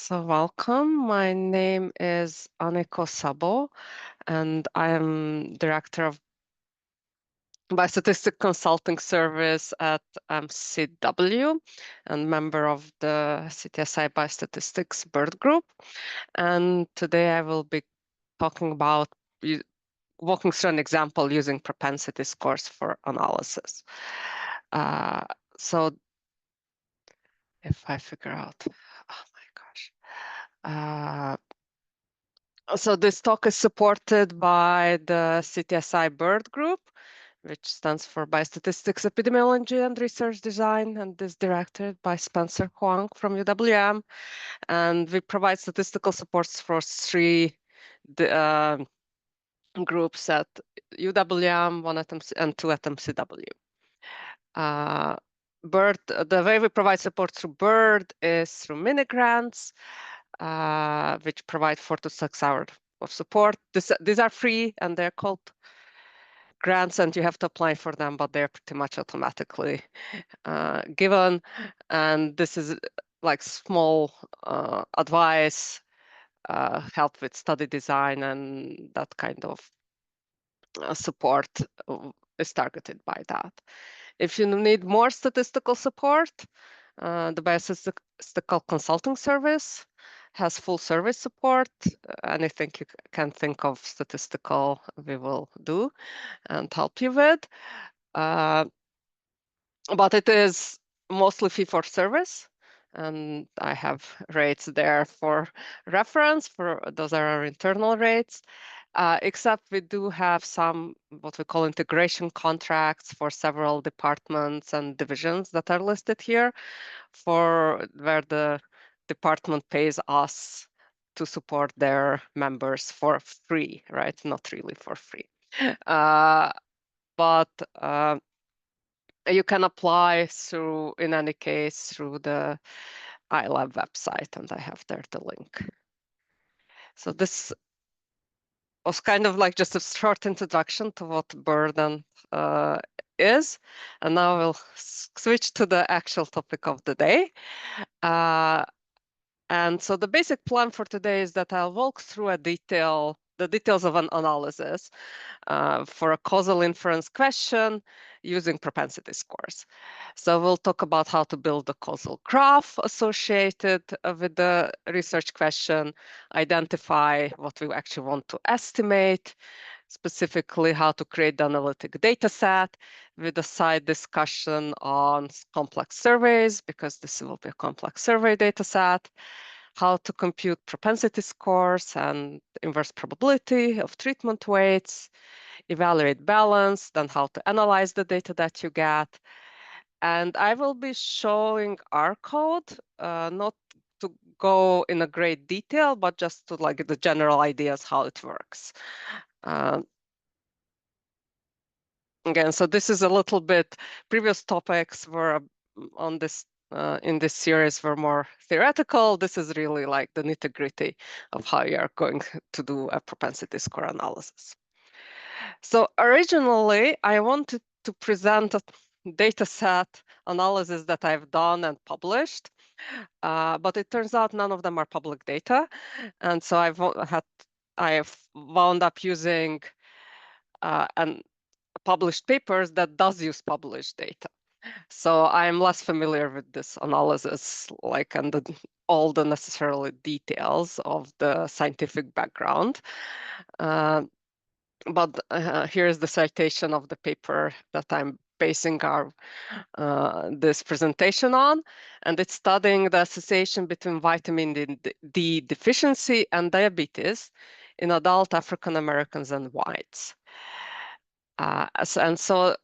So welcome. My name is Aniko Szabo, and I am Director of Biostatistics Consulting Service at CW and member of the CTSI Biostatistics Bird Group. And today I will be talking about walking through an example using propensity scores for analysis. Uh, so if I figure out, oh my gosh. So this talk is supported by the CTSI Bird Group, which stands for Biostatistics, Epidemiology and Research Design, and is directed by Spencer Huang from UWM. And we provide statistical supports for three groups at UWM, one at MC, and two at MCW. The way we provide support through Bird is through mini grants, which provide 4 to 6 hours of support. These are free and they're called grants, and you have to apply for them, but they're pretty much automatically given. And this is like small advice, help with study design, and that kind of support is targeted by that. If you need more statistical support, the Biostatistical Consulting Service has full service support. Anything you can think of statistical, we will do and help you with. But it is mostly fee for service. And I have rates there for reference. Those are our internal rates. Except we do have some what we call integration contracts for several departments and divisions that are listed here, for where the department pays us to support their members for free, right? Not really for free. But you can apply through, in any case, through the iLab website, and I have there the link. So this was kind of like just a short introduction to what burden is. And now we'll switch to the actual topic of the day. And so the basic plan for today is that I'll walk through the details of an analysis for a causal inference question using propensity scores. So we'll talk about how to build a causal graph associated with the research question, identify what we actually want to estimate, specifically how to create the analytic data set, with a side discussion on complex surveys, because this will be a complex survey data set, how to compute propensity scores and inverse probability of treatment weights, evaluate balance, then how to analyze the data that you get. And I will be showing our code, not to go in a great detail, but just to like the general ideas how it works. Again, so this is a little bit, previous topics were on this in this series were more theoretical. This is really like the nitty-gritty of how you are going to do a propensity score analysis. So originally, I wanted to present a data set analysis that I've done and published, but it turns out none of them are public data. And so I've wound up using published papers that does use published data. So I'm less familiar with this analysis, like, and all the necessarily details of the scientific background. But here's the citation of the paper that I'm basing this presentation on, and it's studying the association between vitamin D deficiency and diabetes in adult African Americans and whites. And so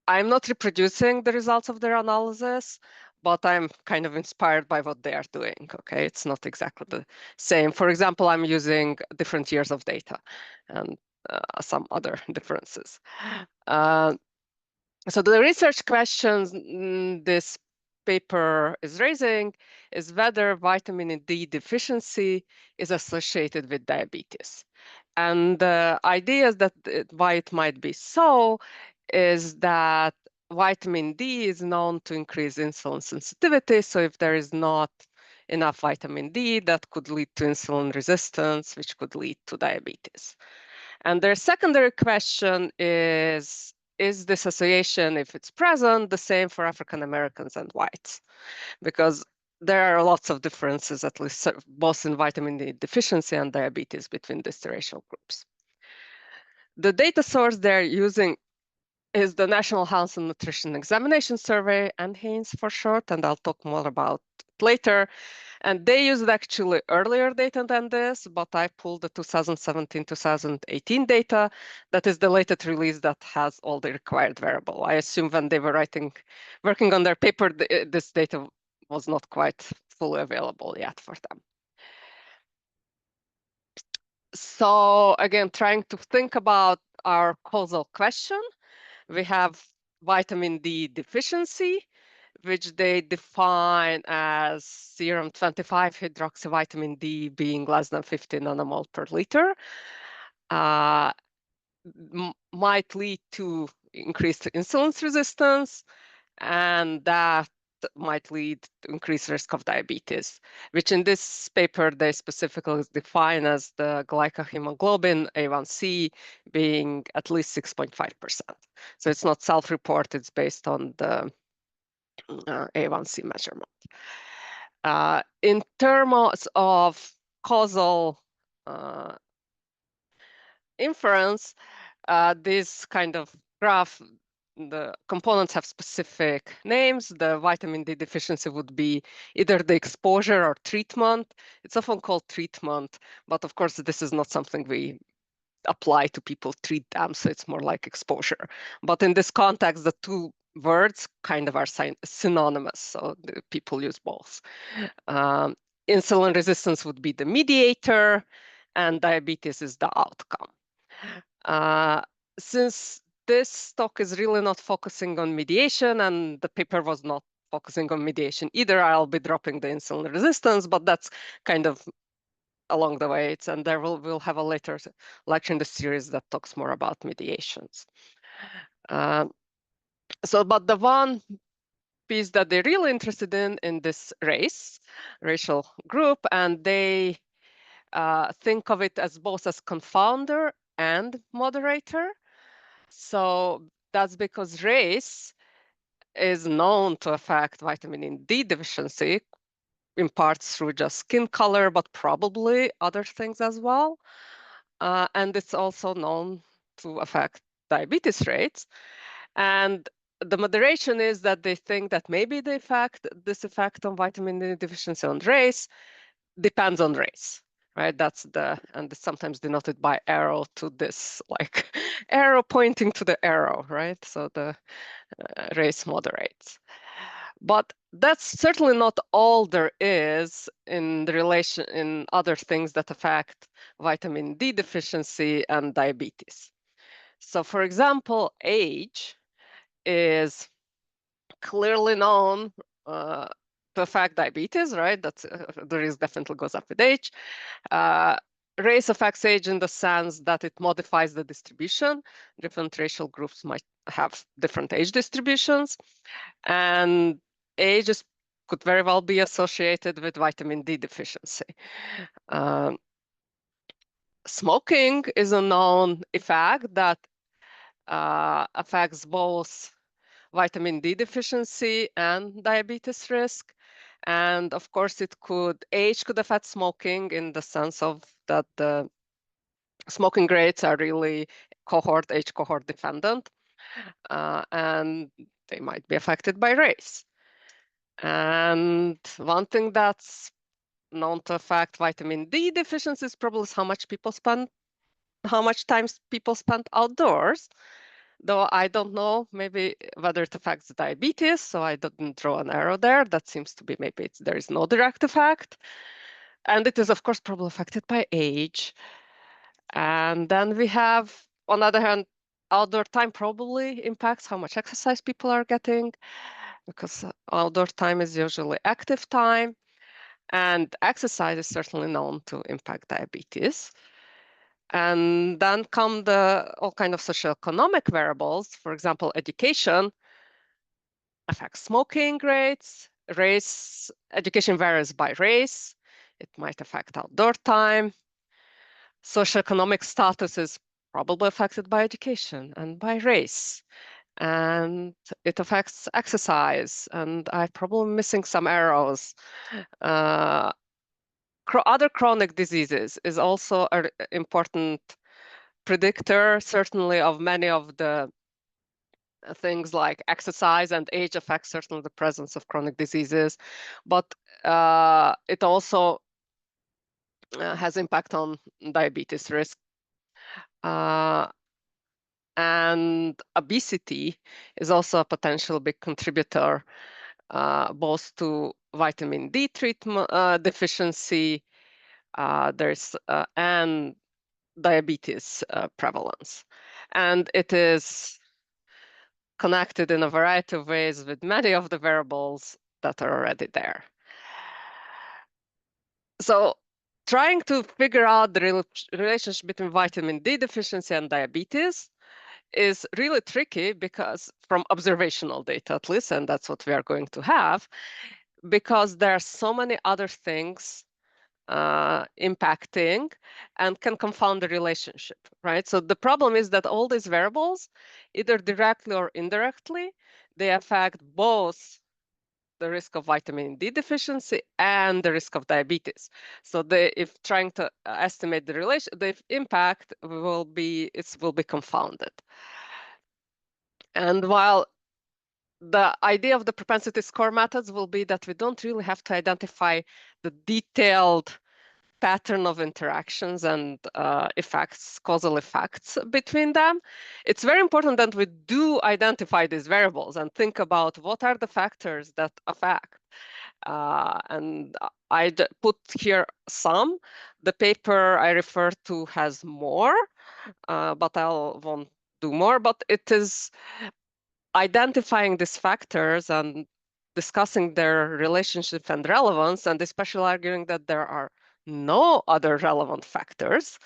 I'm not reproducing the results of their analysis, but I'm kind of inspired by what they are doing, okay? It's not exactly the same. For example, I'm using different years of data and some other differences. So the research questions this paper is raising is whether vitamin D deficiency is associated with diabetes. And the idea is that why it might be so is that vitamin D is known to increase insulin sensitivity. So if there is not enough vitamin D that could lead to insulin resistance, which could lead to diabetes. And their secondary question is this association, if it's present, the same for African Americans and whites? Because there are lots of differences, at least both in vitamin D deficiency and diabetes between these racial groups. The data source they're using is the National Health and Nutrition Examination Survey, NHANES for short, and I'll talk more about it later. And they used actually earlier data than this, but I pulled the 2017-2018 data. That is the latest release that has all the required variable. I assume when they were working on their paper, this data was not quite fully available yet for them. So again, trying to think about our causal question, we have vitamin D deficiency, which they define as serum 25-hydroxyvitamin D being less than 50 nanomole per liter, might lead to increased insulin resistance, and that might lead to increased risk of diabetes, which in this paper they specifically define as the glycohemoglobin A1C being at least 6.5%. So it's not self-reported, it's based on the A1C measurement. In terms of causal inference, this kind of graph, the components have specific names. The vitamin D deficiency would be either the exposure or treatment. It's often called treatment, but of course, this is not something we apply to people, treat them, so it's more like exposure. But in this context, the two words kind of are synonymous, so people use both. Insulin resistance would be the mediator, and diabetes is the outcome. Since this talk is really not focusing on mediation, and the paper was not focusing on mediation either, I'll be dropping the insulin resistance, but that's kind of along the way. And there we'll have a later lecture in the series that talks more about mediations. But the one piece that they're really interested in this racial group, and they think of it as both as confounder and moderator. So that's because race is known to affect vitamin D deficiency, in part through just skin color, but probably other things as well. And it's also known to affect diabetes rates. And the moderation is that they think that maybe this effect on vitamin D deficiency on race depends on race, right? And it's sometimes denoted by arrow to this, like arrow pointing to the arrow, right? So the race moderates. But that's certainly not all there is in the relation in other things that affect vitamin D deficiency and diabetes. So for example, age is clearly known to affect diabetes, right? That's the risk definitely goes up with age. Race affects age in the sense that it modifies the distribution. Different racial groups might have different age distributions, and age could very well be associated with vitamin D deficiency. Smoking is a known effect that affects both vitamin D deficiency and diabetes risk. And of course, age could affect smoking in the sense of that the smoking rates are really age cohort dependent, and they might be affected by race. And one thing that's known to affect vitamin D deficiency is probably how much time people spend outdoors. Though I don't know maybe whether it affects diabetes, so I didn't draw an arrow there. That seems to be maybe there is no direct effect. And it is, of course, probably affected by age. And then we have, on the other hand, outdoor time probably impacts how much exercise people are getting, because outdoor time is usually active time. And exercise is certainly known to impact diabetes. And then come all kind of socioeconomic variables. For example, education affects smoking rates, race, education varies by race. It might affect outdoor time. Socioeconomic status is probably affected by education and by race. And it affects exercise. And I'm probably missing some arrows. Other chronic diseases is also an important predictor, certainly, of many of the things like exercise and age affects certainly the presence of chronic diseases, but it also has impact on diabetes risk. And obesity is also a potential big contributor, both to vitamin D treatment deficiency, and diabetes prevalence. And it is connected in a variety of ways with many of the variables that are already there. So trying to figure out the relationship between vitamin D deficiency and diabetes is really tricky because from observational data at least, and that's what we are going to have, because there are so many other things impacting and can confound the relationship, right? So the problem is that all these variables, either directly or indirectly, they affect both the risk of vitamin D deficiency and the risk of diabetes. So if trying to estimate the impact will be confounded. And while the idea of the propensity score methods will be that we don't really have to identify the detailed pattern of interactions and causal effects between them. It's very important that we do identify these variables and think about what are the factors that affect. And I put here some. The paper I refer to has more, but I won't do more. But it is identifying these factors and discussing their relationship and relevance, and especially arguing that there are no other relevant factors,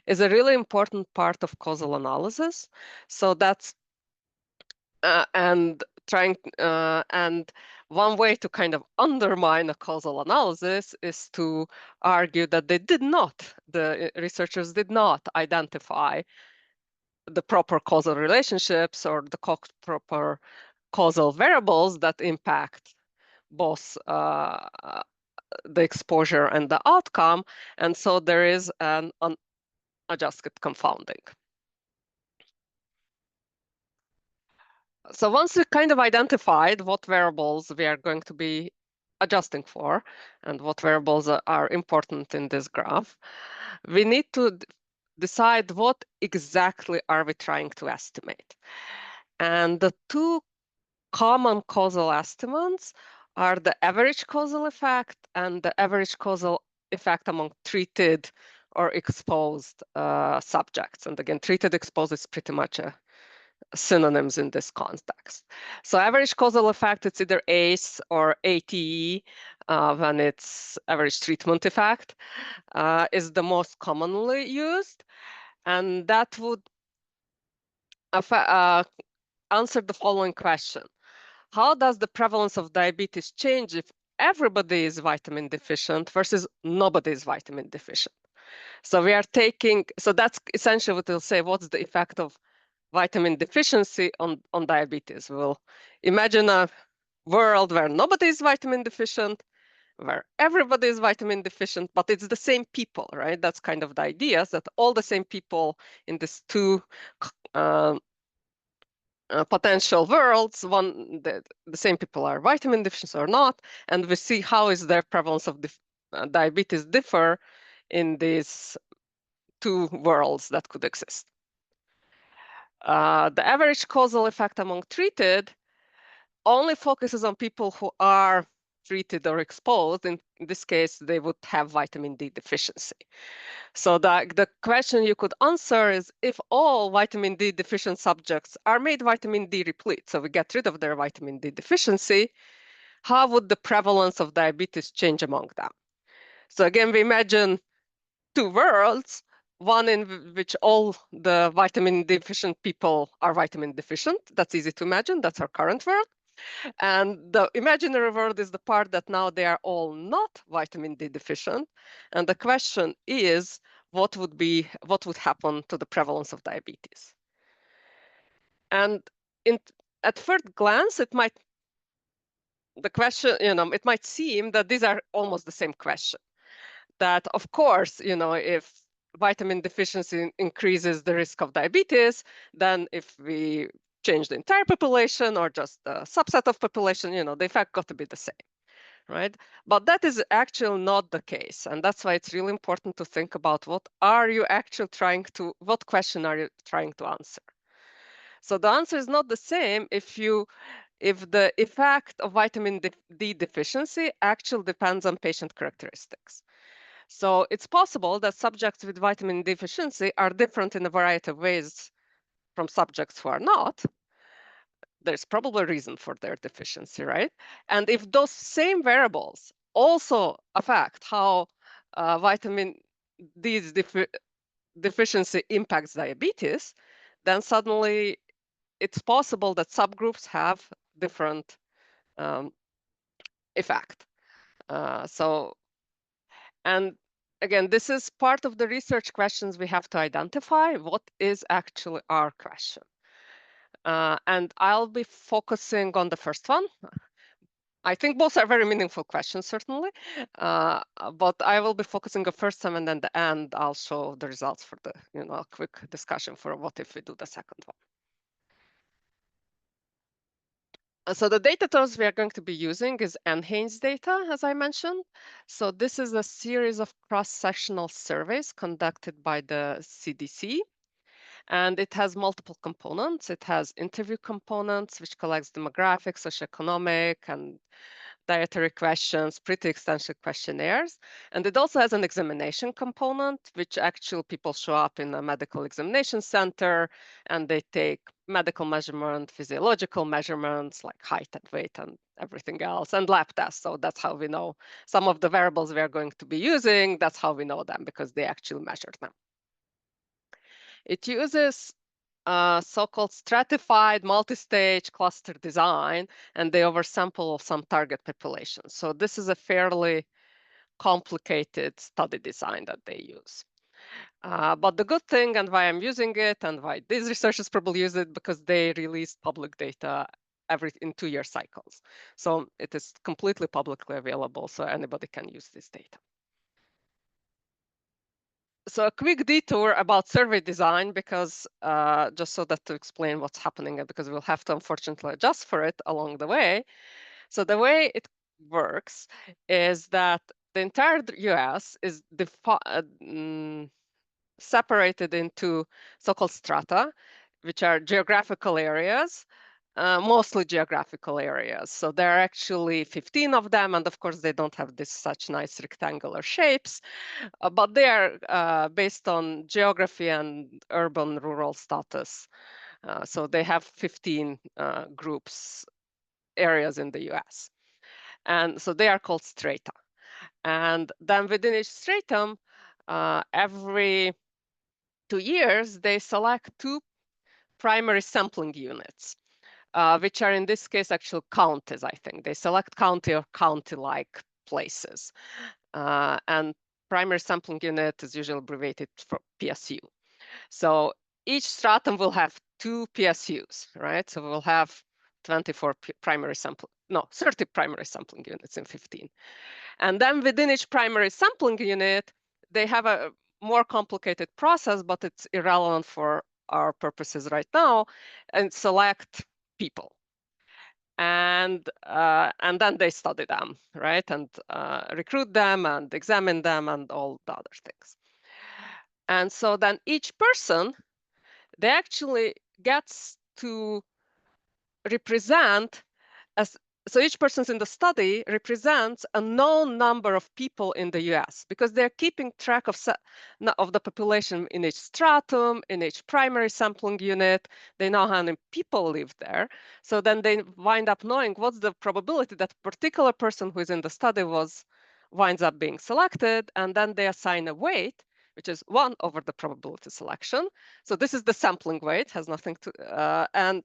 is a really important part of causal analysis. So that's and one way to kind of undermine a causal analysis is to argue that the researchers did not identify the proper causal relationships or the proper causal variables that impact both the exposure and the outcome, and so there is an unadjusted confounding. So once we kind of identified what variables we are going to be adjusting for and what variables are important in this graph, we need to decide what exactly are we trying to estimate. And the two common causal estimates are the average causal effect and the average causal effect among treated or exposed subjects. And again, treated exposed is pretty much synonyms in this context. So average causal effect, it's either ACE or ATE when it's average treatment effect, is the most commonly used. And that would answer the following question. How does the prevalence of diabetes change if everybody is vitamin deficient versus nobody is vitamin deficient? So that's essentially what we'll say, what's the effect of vitamin deficiency on diabetes? We'll imagine a world where nobody is vitamin deficient, where everybody is vitamin deficient, but it's the same people, right? That's kind of the idea, that all the same people in these two potential worlds, the same people are vitamin deficient or not, and we see how is their prevalence of diabetes differ in these two worlds that could exist. The average causal effect among treated only focuses on people who are treated or exposed. In this case, they would have vitamin D deficiency. So the question you could answer is, if all vitamin D deficient subjects are made vitamin D replete, so we get rid of their vitamin D deficiency, how would the prevalence of diabetes change among them? So again, we imagine two worlds, one in which all the vitamin deficient people are vitamin deficient. That's easy to imagine. That's our current world. And the imaginary world is the part that now they are all not vitamin D deficient. And the question is, what would happen to the prevalence of diabetes? And at first glance, it might seem that these are almost the same question. That of course, if vitamin deficiency increases the risk of diabetes, then if we change the entire population or just a subset of population, the effect got to be the same, right? But that is actually not the case. And that's why it's really important to think about what question are you trying to answer? So the answer is not the same if the effect of vitamin D deficiency actually depends on patient characteristics. So it's possible that subjects with vitamin D deficiency are different in a variety of ways from subjects who are not. There's probably a reason for their deficiency, right? And if those same variables also affect how vitamin D's deficiency impacts diabetes, then suddenly it's possible that subgroups have different effect. And again, this is part of the research questions we have to identify. What is actually our question? And I'll be focusing on the first one. I think both are very meaningful questions, certainly, but I will be focusing on the first time, and then the end, I'll show the results for the quick discussion for what if we do the second one. So the data tools we are going to be using is NHANES data, as I mentioned. So this is a series of cross-sectional surveys conducted by the CDC. And it has multiple components. It has interview components, which collects demographics, socioeconomic, and dietary questions, pretty extensive questionnaires. And it also has an examination component, which actually people show up in a medical examination center, and they take medical measurement, physiological measurements like height and weight and everything else, and lab tests. So that's how we know some of the variables we are going to be using. That's how we know them, because they actually measure them. It uses so-called stratified multi-stage cluster design, and they oversample some target populations. So this is a fairly complicated study design that they use. But the good thing, and why I'm using it, and why these researchers probably use it, because they release public data in 2-year cycles. So it is completely publicly available, so anybody can use this data. So a quick detour about survey design, because just so that to explain what's happening, because we'll have to unfortunately adjust for it along the way. So the way it works is that the entire US is separated into so-called strata, which are geographical areas, mostly geographical areas. So there are actually 15 of them, and of course they don't have such nice rectangular shapes, but they are based on geography and urban-rural status. So they have 15 areas in the US. And so they are called strata. And then within each stratum, every 2 years, they select 2 primary sampling units, which are in this case actual counties, I think. They select county or county-like places. And primary sampling unit is usually abbreviated for PSU. So each stratum will have 2 PSUs, right? So we'll have 30 primary sampling units in 15. And then within each primary sampling unit, they have a more complicated process, but it's irrelevant for our purposes right now, and select people. And then they study them, right? And recruit them and examine them and all the other things. And so then each person, they actually gets to represent so each person in the study represents a known number of people in the US, because they're keeping track of the population in each stratum, in each primary sampling unit. They know how many people live there. So then they wind up knowing what's the probability that a particular person who is in the study winds up being selected, and then they assign a weight, which is 1 over the probability selection. So this is the sampling weight, has nothing to, and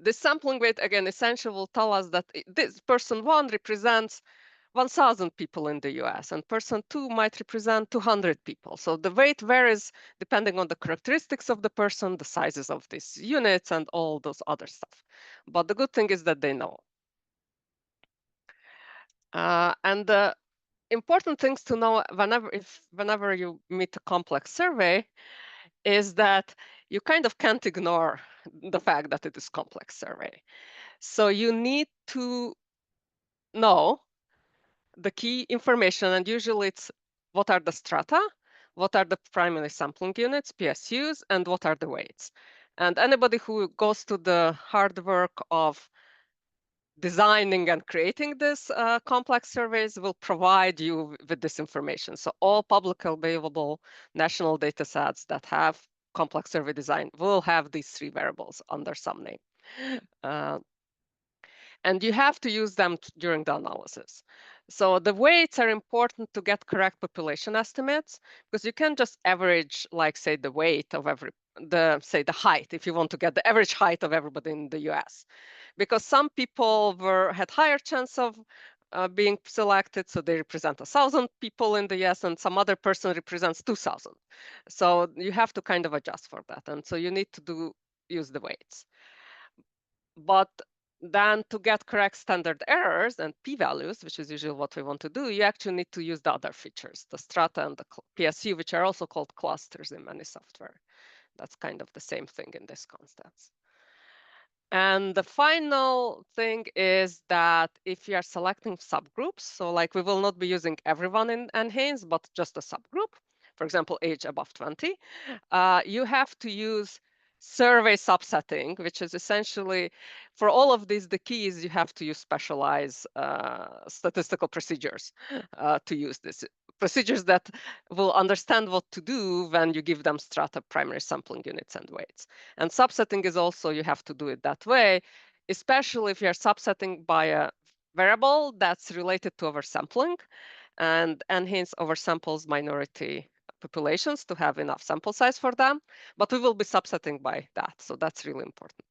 the sampling weight, again, essentially will tell us that this person 1 represents 1,000 people in the US, and person 2 might represent 200 people. So the weight varies depending on the characteristics of the person, the sizes of these units, and all those other stuff. But the good thing is that they know. And the important things to know whenever you meet a complex survey is that you kind of can't ignore the fact that it is complex survey. So you need to know the key information, and usually it's what are the strata, what are the primary sampling units, PSUs, and what are the weights. And anybody who goes to the hard work of designing and creating this complex surveys will provide you with this information. So all publicly available national data sets that have complex survey design will have these 3 variables under some name. And you have to use them during the analysis. So the weights are important to get correct population estimates, because you can just average, like, say, the weight of the height, if you want to get the average height of everybody in the US. Because some people had higher chance of being selected, so they represent 1,000 people in the US, and some other person represents 2,000. So you have to kind of adjust for that, and so you need to use the weights. But then to get correct standard errors and p-values, which is usually what we want to do, you actually need to use the other features, the strata and the PSU, which are also called clusters in many software. That's kind of the same thing in this context. And the final thing is that if you are selecting subgroups, so like we will not be using everyone in NHANES, but just a subgroup, for example, age above 20, you have to use survey subsetting, which is essentially, for all of these, the key is you have to use specialized statistical procedures to use this. Procedures that will understand what to do when you give them strata, primary sampling units, and weights. And subsetting is also, you have to do it that way, especially if you're subsetting by a variable that's related to oversampling, and hence oversamples minority populations to have enough sample size for them, but we will be subsetting by that, so that's really important.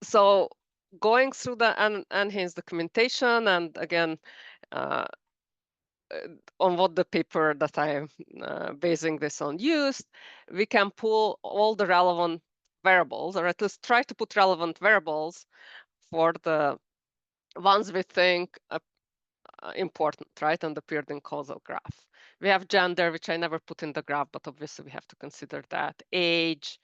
So going through the NHANES documentation, and again, on what the paper that I'm basing this on used, we can pull all the relevant variables, or at least try to put relevant variables for the ones we think important, right, and appeared in causal graph. We have gender, which I never put in the graph, but obviously we have to consider that. Age,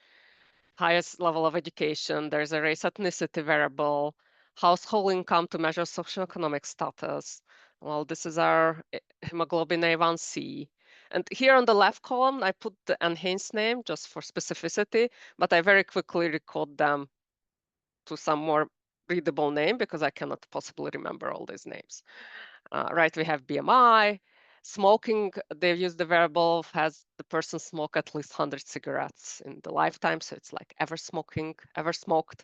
highest level of education, there's a race ethnicity variable, household income to measure socioeconomic status. Well, this is our hemoglobin A1C. And here on the left column, I put the NHANES name just for specificity, but I very quickly recode them to some more readable name because I cannot possibly remember all these names. Right, we have BMI, smoking, they've used the variable, has the person smoked at least 100 cigarettes in the lifetime, so it's like ever smoked.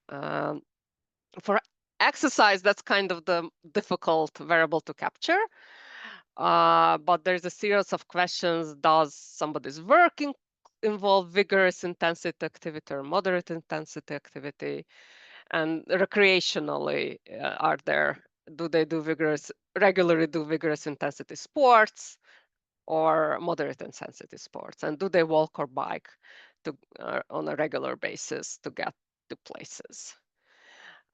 For exercise, that's kind of the difficult variable to capture. But there's a series of questions. Does somebody's work involve vigorous intensity activity or moderate intensity activity? And recreationally, do they regularly do vigorous intensity sports or moderate intensity sports? And do they walk or bike on a regular basis to get to places?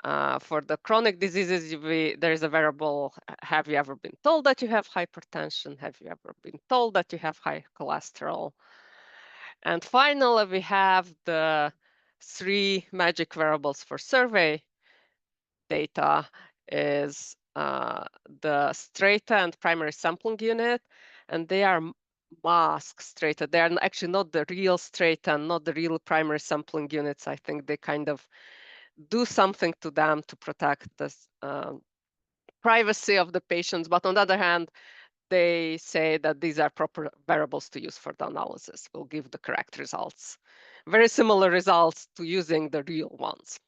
For the chronic diseases, there is a variable, have you ever been told that you have hypertension? Have you ever been told that you have high cholesterol? And finally, we have the 3 magic variables for survey data is the strata and primary sampling unit, and they are masked strata. They are actually not the real strata and not the real primary sampling units. I think they kind of do something to them to protect the privacy of the patients. But on the other hand, they say that these are proper variables to use for the analysis, will give the correct results. Very similar results to using the real ones.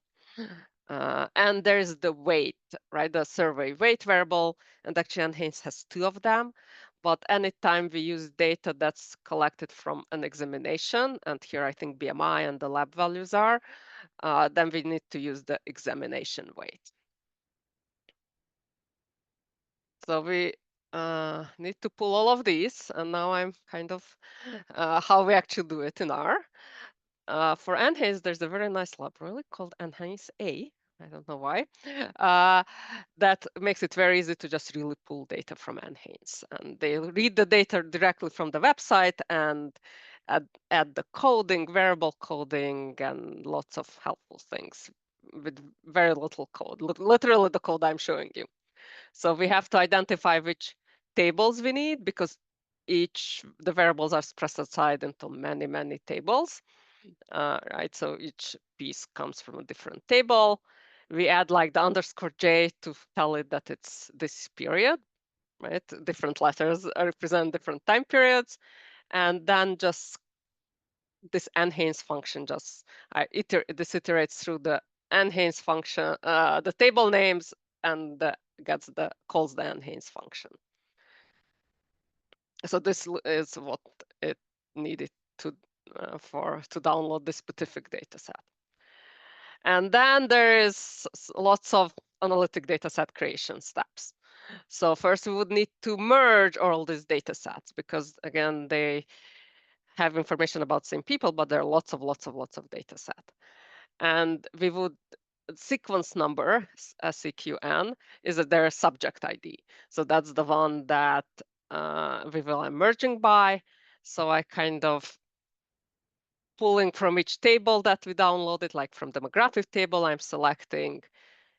And there's the weight, right? The survey weight variable, and actually NHANES has 2 of them. But anytime we use data that's collected from an examination, and here I think BMI and the lab values are, then we need to use the examination weight. So we need to pull all of these, and now I'm kind of how we actually do it in R. For NHANES, there's a very nice library called NHANES A. I don't know why. That makes it very easy to just really pull data from NHANES. And they read the data directly from the website and add the coding, variable coding, and lots of helpful things with very little code, literally the code I'm showing you. So we have to identify which tables we need because the variables are specified into many, many tables, right? So each piece comes from a different table. We add like the underscore J to tell it that it's this period, right? Different letters represent different time periods. And then just this NHANES function this iterates through the NHANES function, the table names, and calls the NHANES function. So this is what it needed to download this specific data set. And then there is lots of analytic data set creation steps. So first we would need to merge all these data sets because again, they have information about same people, but there are lots of data set. And we would sequence number, SEQN, is their subject ID. So that's the one that we will be merging by. So I kind of pulling from each table that we downloaded, like from demographic table, I'm selecting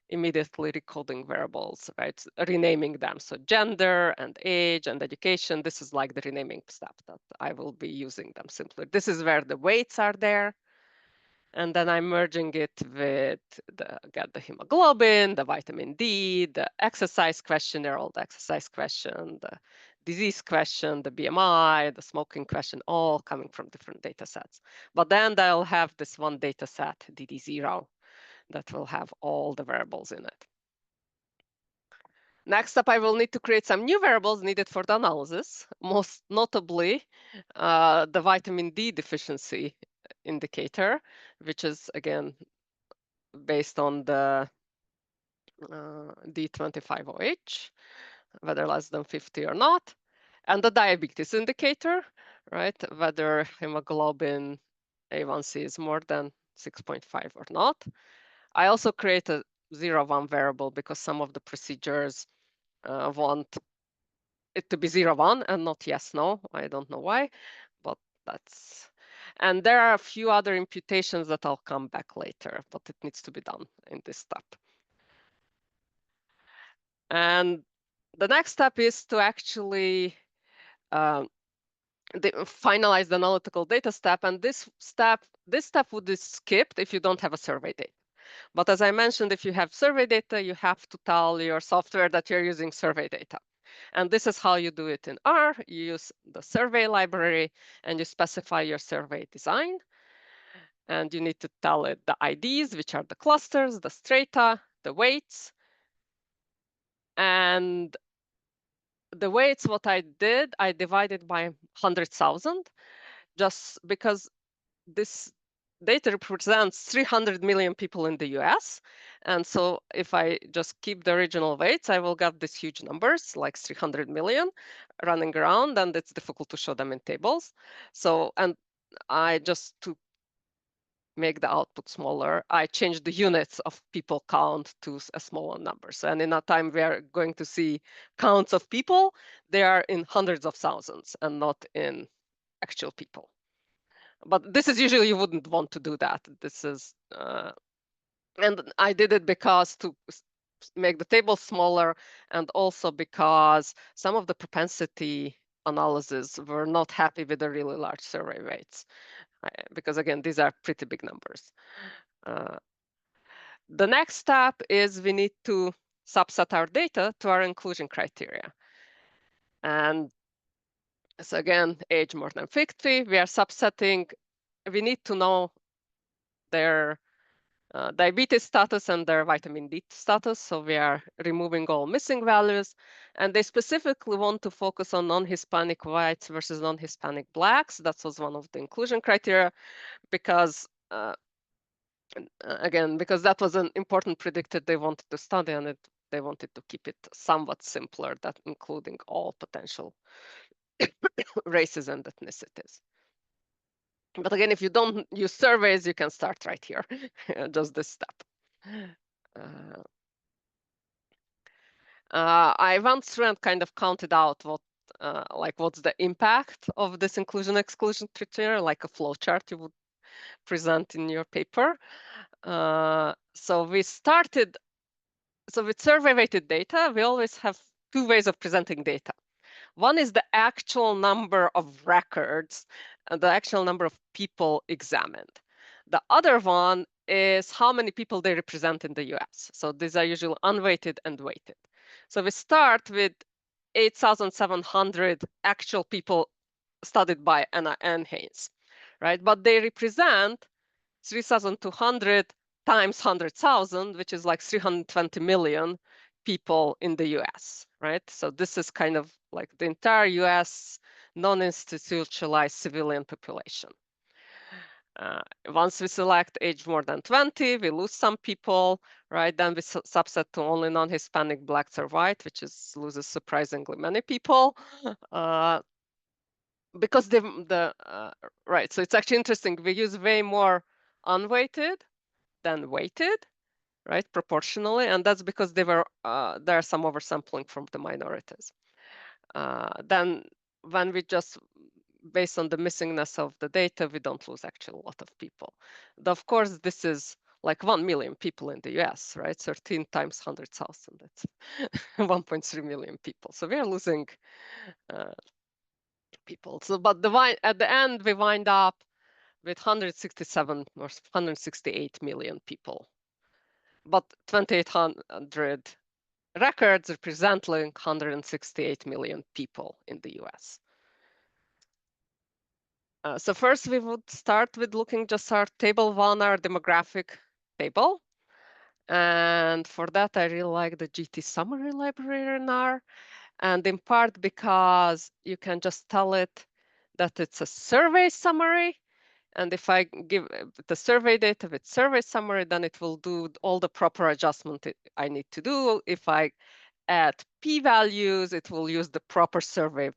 immediately recoding variables, right? Renaming them. So gender and age and education, this is like the renaming step that I will be using them simply. This is where the weights are there. And then I'm merging it with get the hemoglobin, the vitamin D, the exercise questionnaire, all the exercise question, the disease question, the BMI, the smoking question, all coming from different data sets. But then they'll have this one data set, DD0, that will have all the variables in it. Next up, I will need to create some new variables needed for the analysis, most notably the vitamin D deficiency indicator, which is, again, based on the D25OH, whether less than 50 or not, and the diabetes indicator, right, whether hemoglobin A1C is more than 6.5 or not. I also create a 0, 1 variable because some of the procedures want it to be 0, 1 and not yes, no. I don't know why, but that's... And there are a few other imputations that I'll come back later, but it needs to be done in this step. And the next step is to actually finalize the analytical data step. And this step would be skipped if you don't have a survey data. But as I mentioned, if you have survey data, you have to tell your software that you're using survey data. And this is how you do it in R. You use the survey library and you specify your survey design. And you need to tell it the IDs, which are the clusters, the strata, the weights. And the weights, what I did, I divided by 100,000, just because this data represents 300 million people in the US. And so if I just keep the original weights, I will get these huge numbers, like 300 million running around, and it's difficult to show them in tables. So, and I just, to make the output smaller, I changed the units of people count to a smaller numbers. And in a time we are going to see counts of people, they are in hundreds of thousands and not in actual people. But this is usually, you wouldn't want to do that. This is, and I did it because to make the table smaller, and also because some of the propensity analysis were not happy with the really large survey rates. Because again, these are pretty big numbers. The next step is we need to subset our data to our inclusion criteria. And so again, age more than 50, we are subsetting, we need to know their diabetes status and their vitamin D status. So we are removing all missing values. And they specifically want to focus on non-Hispanic whites versus non-Hispanic blacks. That was one of the inclusion criteria because, again, because that was an important predictor they wanted to study, and they wanted to keep it somewhat simpler, that including all potential races and ethnicities. But again, if you don't use surveys, you can start right here, just this step. I went through and kind of counted out what's the impact of this inclusion-exclusion criteria, like a flow chart you would present in your paper. So with survey-weighted data, we always have two ways of presenting data. One is the actual number of records, the actual number of people examined. The other one is how many people they represent in the US. So these are usually unweighted and weighted. So we start with 8,700 actual people studied by Anna and Haynes, right? But they represent 3,200 times 100,000, which is like 320 million people in the US, right? So this is kind of like the entire US non-institutionalized civilian population. Once we select age more than 20, we lose some people, right? Then we subset to only non-Hispanic, blacks or white, which loses surprisingly many people. Because right, so it's actually interesting. We use way more unweighted than weighted, right, proportionally, and that's because there are some oversampling from the minorities. Then when we just, based on the missingness of the data, we don't lose actually a lot of people. Of course, this is like 1 million people in the US, right? 13 times 100,000, that's 1.3 million people. So we are losing people. So, but at the end, we wind up with 167 or 168 million people. But 2,800 records representing 168 million people in the US. So first we would start with looking just our table one, our demographic table. And for that, I really like the GT summary library in R. And in part because you can just tell it that it's a survey summary. And if I give the survey data with survey summary, then it will do all the proper adjustment I need to do. If I add p-values, it will use the proper survey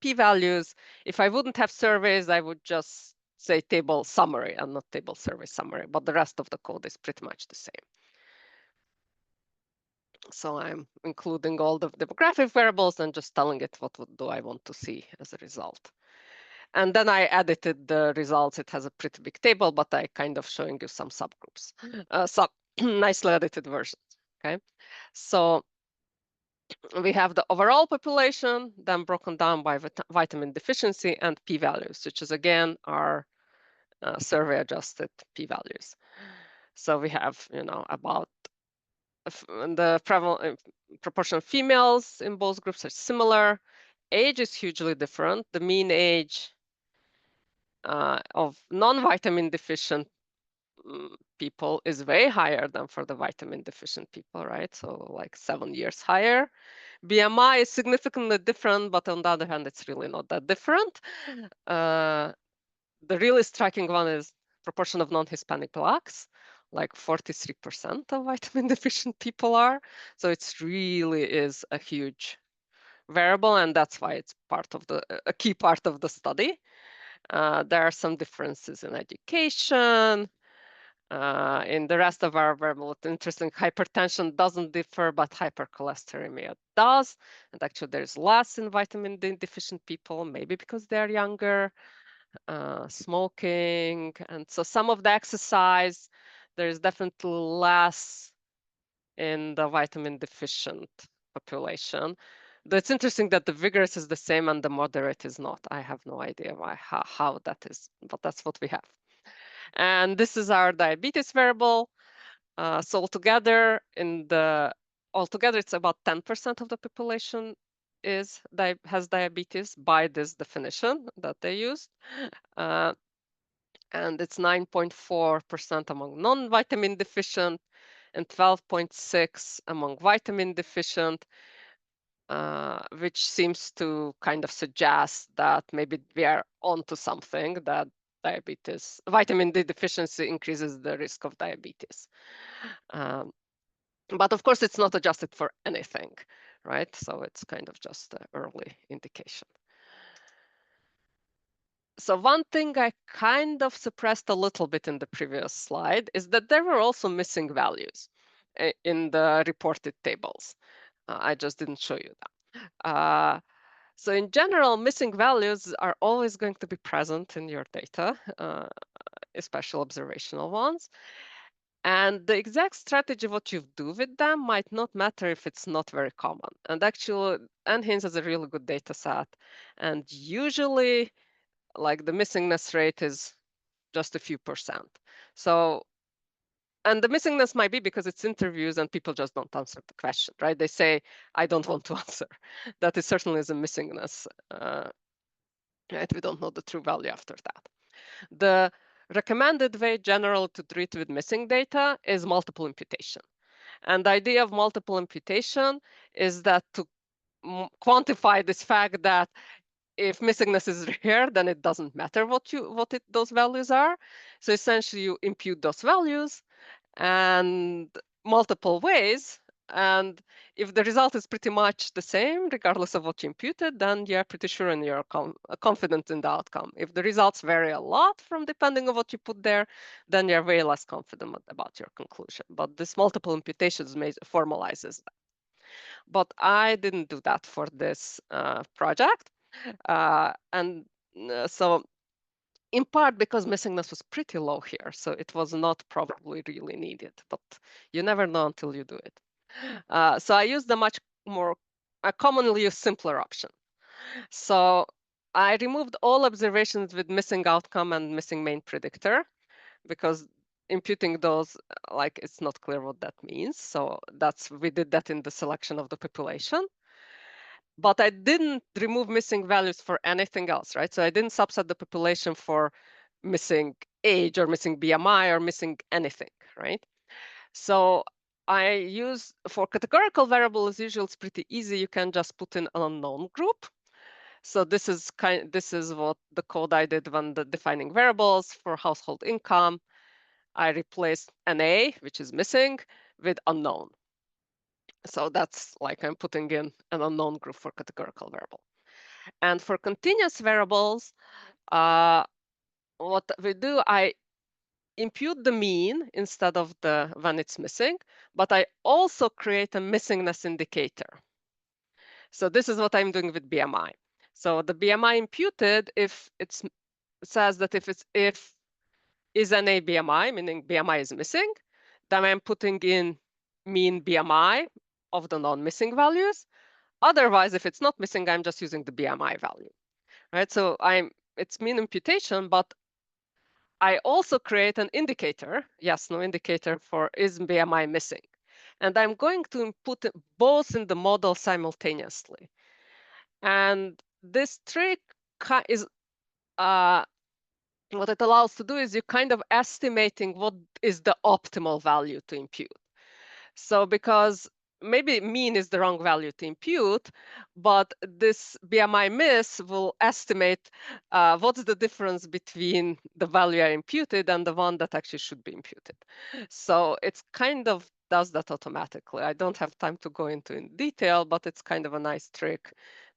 p-values. If I wouldn't have surveys, I would just say table summary and not table survey summary, but the rest of the code is pretty much the same. So I'm including all the demographic variables and just telling it what do I want to see as a result. And then I edited the results. It has a pretty big table, but I kind of showing you some subgroups, some nicely edited versions, okay? So we have the overall population, then broken down by vitamin deficiency and p-values, which is again our survey adjusted p-values. So we have, about the proportion of females in both groups are similar. Age is hugely different. The mean age of non-vitamin deficient people is way higher than for the vitamin deficient people, right? So like 7 years higher. BMI is significantly different, but on the other hand, it's really not that different. The really striking one is proportion of non-Hispanic blacks, like 43% of vitamin deficient people are. So it really is a huge variable, and that's why it's a key part of the study. There are some differences in education. In the rest of our variable, it's interesting, hypertension doesn't differ, but hypercholesteremia does. And actually, there's less in vitamin D deficient people, maybe because they're younger, smoking. And so some of the exercise, there's definitely less in the vitamin deficient population. Though it's interesting that the vigorous is the same and the moderate is not. I have no idea how that is, but that's what we have. And this is our diabetes variable. So altogether, it's about 10% of the population has diabetes by this definition that they used. and it's 9.4% among non-vitamin deficient and 12.6 among vitamin deficient, which seems to kind of suggest that maybe we are onto something, that vitamin D deficiency increases the risk of diabetes. But of course, it's not adjusted for anything, right? So it's kind of just an early indication. So one thing I kind of suppressed a little bit in the previous slide is that there were also missing values in the reported tables. I just didn't show you that. So in general, missing values are always going to be present in your data, especially observational ones. And the exact strategy, what you do with them, might not matter if it's not very common. And actually, NHINS is a really good data set. And usually, like the missingness rate is just a few percent. So, and the missingness might be because it's interviews and people just don't answer the question, right? They say, I don't want to answer. That is certainly is a missingness. Right? We don't know the true value after that. The recommended way generally to treat with missing data is multiple imputation. And the idea of multiple imputation is that to quantify this fact that if missingness is rare, then it doesn't matter those values are. So essentially, you impute those values and multiple ways. And if the result is pretty much the same, regardless of what you imputed, then you're pretty sure and you're confident in the outcome. If the results vary a lot from depending on what you put there, then you're way less confident about your conclusion. But this multiple imputations formalizes that. But I didn't do that for this project. So in part because missingness was pretty low here, so it was not probably really needed, but you never know until you do it. So I used a much more commonly used simpler option. So I removed all observations with missing outcome and missing main predictor, because imputing those, like, it's not clear what that means. So we did that in the selection of the population. But I didn't remove missing values for anything else, right? So I didn't subset the population for missing age or missing BMI or missing anything, right? So I use, for categorical variables, usually it's pretty easy. You can just put in an unknown group. So this is what the code I did when defining variables for household income. I replaced NA, which is missing, with unknown. So that's like I'm putting in an unknown group for categorical variable. And for continuous variables, what we do, I impute the mean instead of when it's missing, but I also create a missingness indicator. So this is what I'm doing with BMI. So the BMI imputed, if it says that if is NA BMI, meaning BMI is missing, then I'm putting in mean BMI of the non-missing values. Otherwise, if it's not missing, I'm just using the BMI value, right? So it's mean imputation, but I also create an indicator, yes, no indicator for is BMI missing. And I'm going to input both in the model simultaneously. And this trick is, what it allows to do is you kind of estimating what is the optimal value to impute. So because maybe mean is the wrong value to impute, but this BMI miss will estimate what's the difference between the value I imputed and the one that actually should be imputed. So it's kind of does that automatically. I don't have time to go into in detail, but it's kind of a nice trick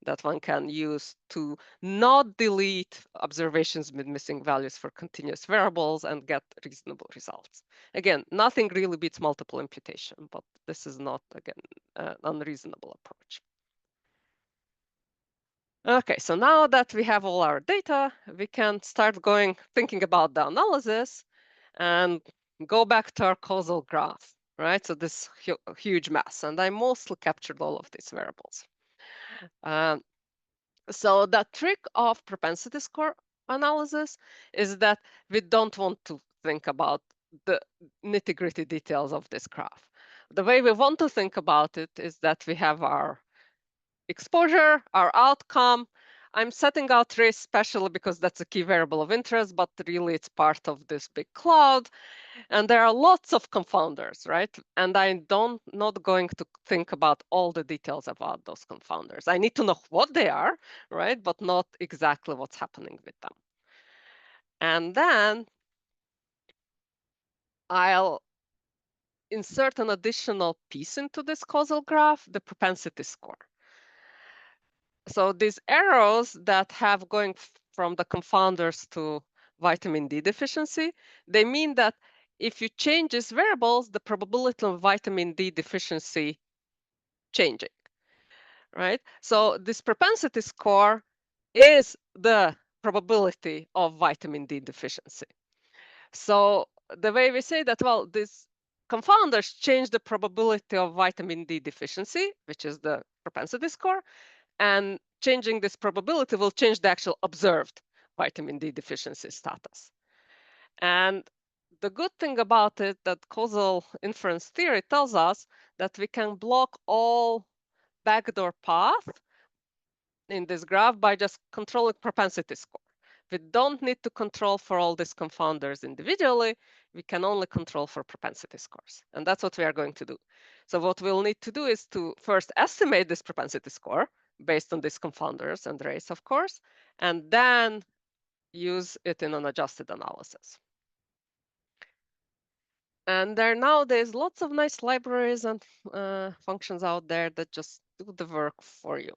that one can use to not delete observations with missing values for continuous variables and get reasonable results. Again, nothing really beats multiple imputation, but this is not, again, an unreasonable approach. Okay, so now that we have all our data, we can start thinking about the analysis and go back to our causal graph, right? So this huge mess, and I mostly captured all of these variables. So the trick of propensity score analysis is that we don't want to think about the nitty-gritty details of this graph. The way we want to think about it is that we have our exposure, our outcome, I'm setting out race specially because that's a key variable of interest, but really it's part of this big cloud. And there are lots of confounders, right? And I don't not going to think about all the details about those confounders. I need to know what they are, right? But not exactly what's happening with them. And then I'll insert an additional piece into this causal graph, the propensity score. So these arrows that have going from the confounders to vitamin D deficiency, they mean that if you change these variables, the probability of vitamin D deficiency changing, right? So this propensity score is the probability of vitamin D deficiency. So the way we say that, well, these confounders change the probability of vitamin D deficiency, which is the propensity score, and changing this probability will change the actual observed vitamin D deficiency status. And the good thing about it that causal inference theory tells us that we can block all backdoor path in this graph by just controlling propensity score. We don't need to control for all these confounders individually. We can only control for propensity scores. And that's what we are going to do. So what we'll need to do is to first estimate this propensity score based on these confounders and race, of course, and then use it in an adjusted analysis. And there nowadays lots of nice libraries and functions out there that just do the work for you.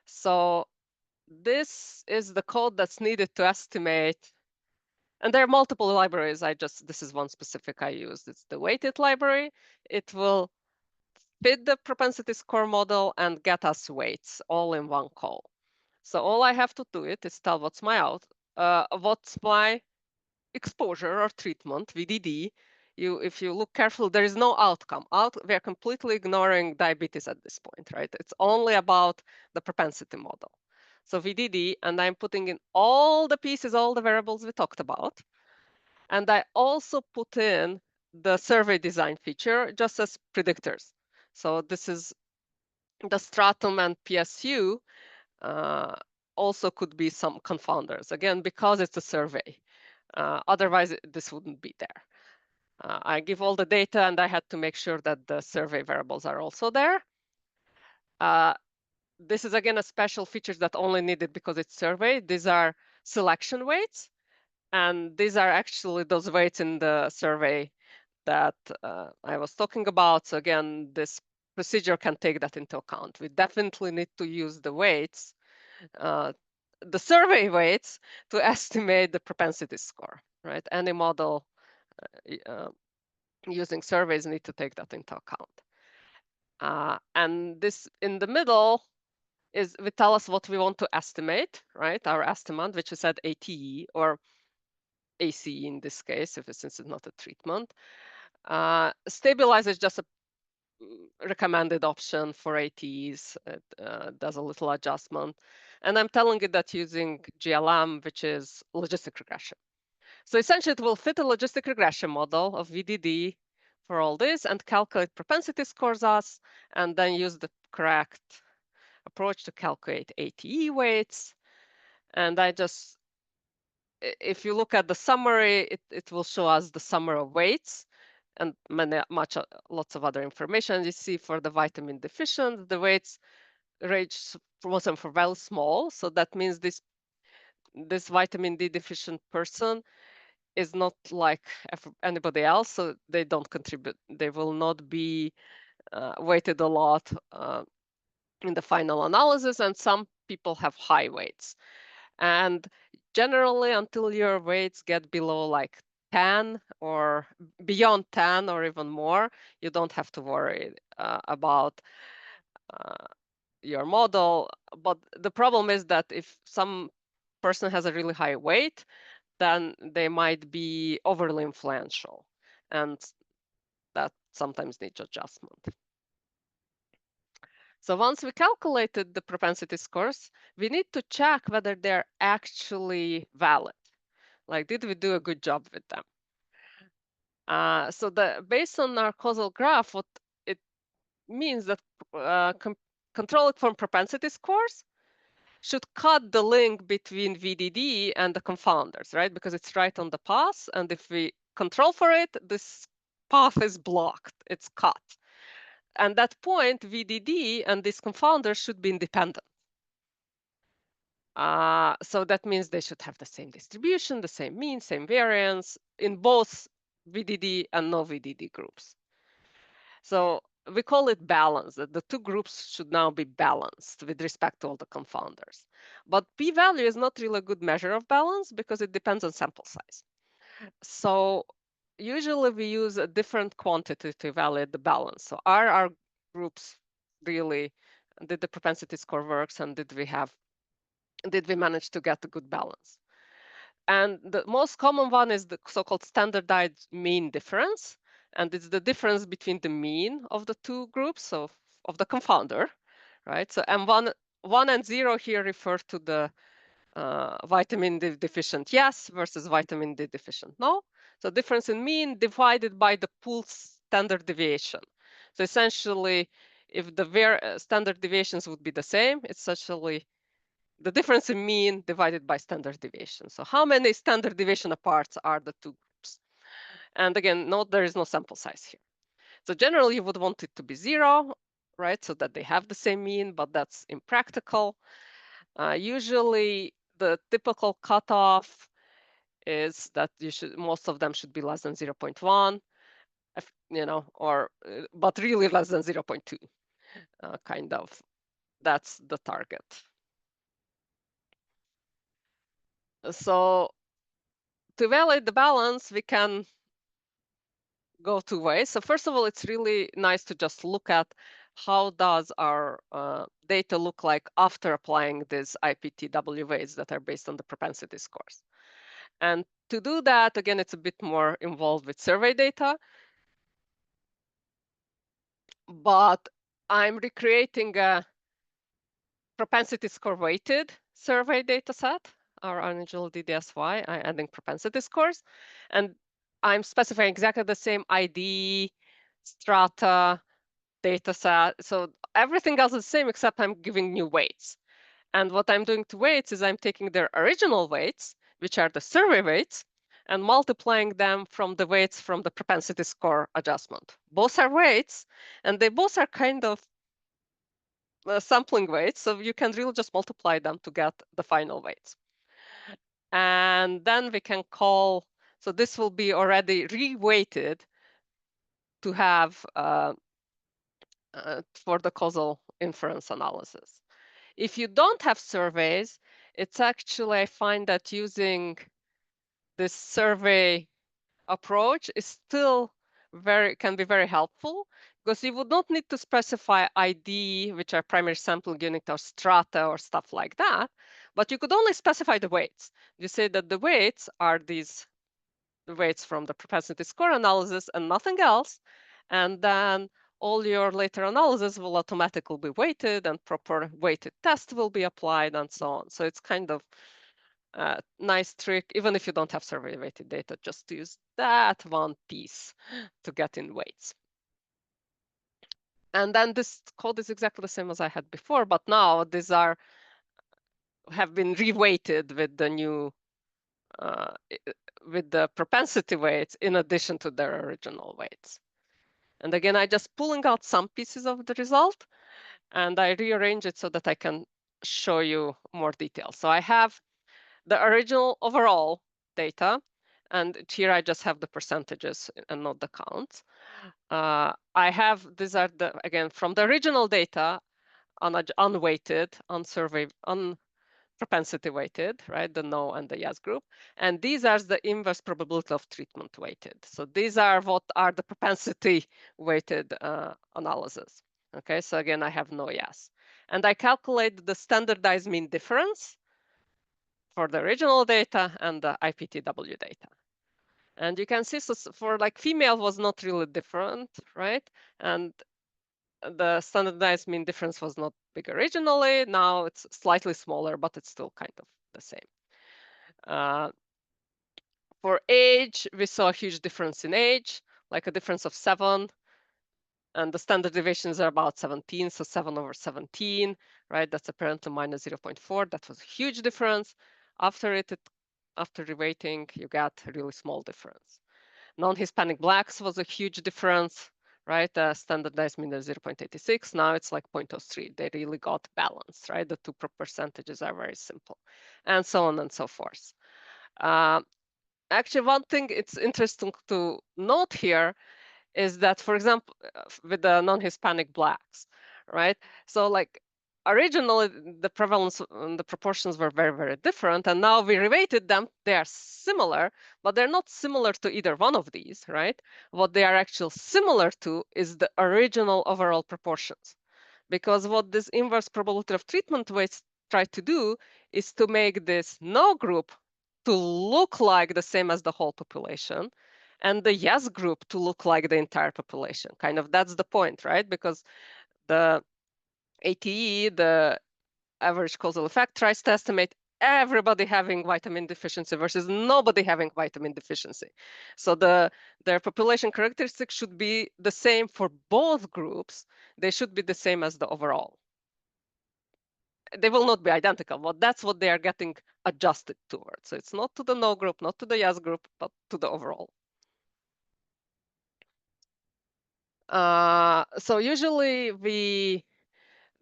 So this is the code that's needed to estimate. And there are multiple libraries. This is one specific I used. It's the weighted library. It will fit the propensity score model and get us weights all in one call. So all I have to do is tell what's my exposure or treatment, VDD. If you look carefully, there is no outcome. We are completely ignoring diabetes at this point, right? It's only about the propensity model. So VDD, and I'm putting in all the pieces, all the variables we talked about. And I also put in the survey design feature just as predictors. So this is the stratum and PSU also could be some confounders, again, because it's a survey. Otherwise, this wouldn't be there. I give all the data, and I had to make sure that the survey variables are also there. This is, again, a special feature that only needed because it's survey. These are selection weights, and these are actually those weights in the survey that I was talking about. So again, this procedure can take that into account. We definitely need to use the weights, the survey weights, to estimate the propensity score, right? Any model using surveys need to take that into account. And this in the middle we tell us what we want to estimate, right? Our estimate, which is at ATE or ACE in this case, since it's not a treatment. Stabilize is just a recommended option for ATEs. It does a little adjustment. And I'm telling it that using GLM, which is logistic regression. So essentially, it will fit a logistic regression model of VDD for all this and calculate propensity scores us, and then use the correct approach to calculate ATE weights. And if you look at the summary, it will show us the summary of weights and lots of other information. You see for the vitamin deficient, the weights range for very small. So that means this vitamin D deficient person is not like anybody else, so they don't contribute. They will not be weighted a lot in the final analysis, and some people have high weights. And generally, until your weights get below like 10 or beyond 10 or even more, you don't have to worry about your model. But the problem is that if some person has a really high weight, then they might be overly influential, and that sometimes needs adjustment. So once we calculated the propensity scores, we need to check whether they're actually valid. Like, did we do a good job with them? So based on our causal graph, what it means that control it from propensity scores should cut the link between VDD and the confounders, right? Because it's right on the path. And if we control for it, this path is blocked, it's cut. And that point, VDD and this confounder should be independent. So that means they should have the same distribution, the same mean, same variance in both VDD and no VDD groups. So we call it balance, that the two groups should now be balanced with respect to all the confounders. But p-value is not really a good measure of balance because it depends on sample size. So usually we use a different quantity to evaluate the balance. So are our groups really, did the propensity score works, and did we manage to get a good balance? And the most common one is the so-called standardized mean difference. And it's the difference between the mean of the two groups of the confounder, right? So one and 0 here refer to the vitamin D deficient yes versus vitamin D deficient no. So difference in mean divided by the pool standard deviation. So essentially, if the standard deviations would be the same, it's essentially the difference in mean divided by standard deviation. So how many standard deviation apart are the two groups? And again, note there is no sample size here. So generally, you would want it to be 0, right? So that they have the same mean, but that's impractical. Usually, the typical cutoff is that most of them should be less than 0.1, but really less than 0.2, kind of. That's the target. So to evaluate the balance, we can go two ways. So first of all, it's really nice to just look at how does our data look like after applying these IPTW weights that are based on the propensity scores. And to do that, again, it's a bit more involved with survey data. But I'm recreating a propensity score weighted survey data set, our unusual DDSY, I'm adding propensity scores. And I'm specifying exactly the same ID, strata, data set. So everything else is the same, except I'm giving new weights. And what I'm doing to weights is I'm taking their original weights, which are the survey weights, and multiplying them from the weights from the propensity score adjustment. Both are weights, and they both are kind of sampling weights, so you can really just multiply them to get the final weights. And then we can call, so this will be already re-weighted to have for the causal inference analysis. If you don't have surveys, it's actually, I find that using this survey approach is still can be very helpful, because you would not need to specify ID, which are primary sampling unit or strata or stuff like that, but you could only specify the weights. You say that the weights are the weights from the propensity score analysis and nothing else, and then all your later analysis will automatically be weighted and proper weighted test will be applied and so on. So it's kind of nice trick, even if you don't have survey weighted data, just use that one piece to get in weights. And then this code is exactly the same as I had before, but now these have been reweighted with the new, with the propensity weights in addition to their original weights. And again, I just pulling out some pieces of the result and I rearrange it so that I can show you more details. So I have the original overall data, and here I just have the percentages and not the counts. I have, these are again, from the original data, unweighted, unsurveyed, propensity weighted, right? The no and the yes group. And these are the inverse probability of treatment weighted. So these are what are the propensity weighted analysis. Okay, so again, I have no yes. And I calculate the standardized mean difference for the original data and the IPTW data. And you can see, so for like female was not really different, right? And the standardized mean difference was not big originally. Now it's slightly smaller, but it's still kind of the same. For age, we saw a huge difference in age, like a difference of 7. and the standard deviations are about 17, so 7 over 17, right? That's apparently minus 0.4. That was a huge difference. After reweighting, you got a really small difference. Non-Hispanic blacks was a huge difference, right? Standardized mean is 0.86. Now it's like 0.03. They really got balanced, right? The two percentages are very simple, and so on and so forth. Actually, one thing it's interesting to note here is that, for example, with the non-Hispanic blacks, right? So like originally the prevalence and the proportions were very, very different, and now we reweighted them. They are similar, but they're not similar to either one of these, right? What they are actually similar to is the original overall proportions. Because what this inverse probability of treatment weights try to do is to make this no group to look like the same as the whole population, and the yes group to look like the entire population. Kind of that's the point, right? Because the ATE, the average causal effect, tries to estimate everybody having vitamin deficiency versus nobody having vitamin deficiency. So their population characteristics should be the same for both groups. They should be the same as the overall. They will not be identical, but that's what they are getting adjusted towards. So it's not to the no group, not to the yes group, but to the overall. So usually we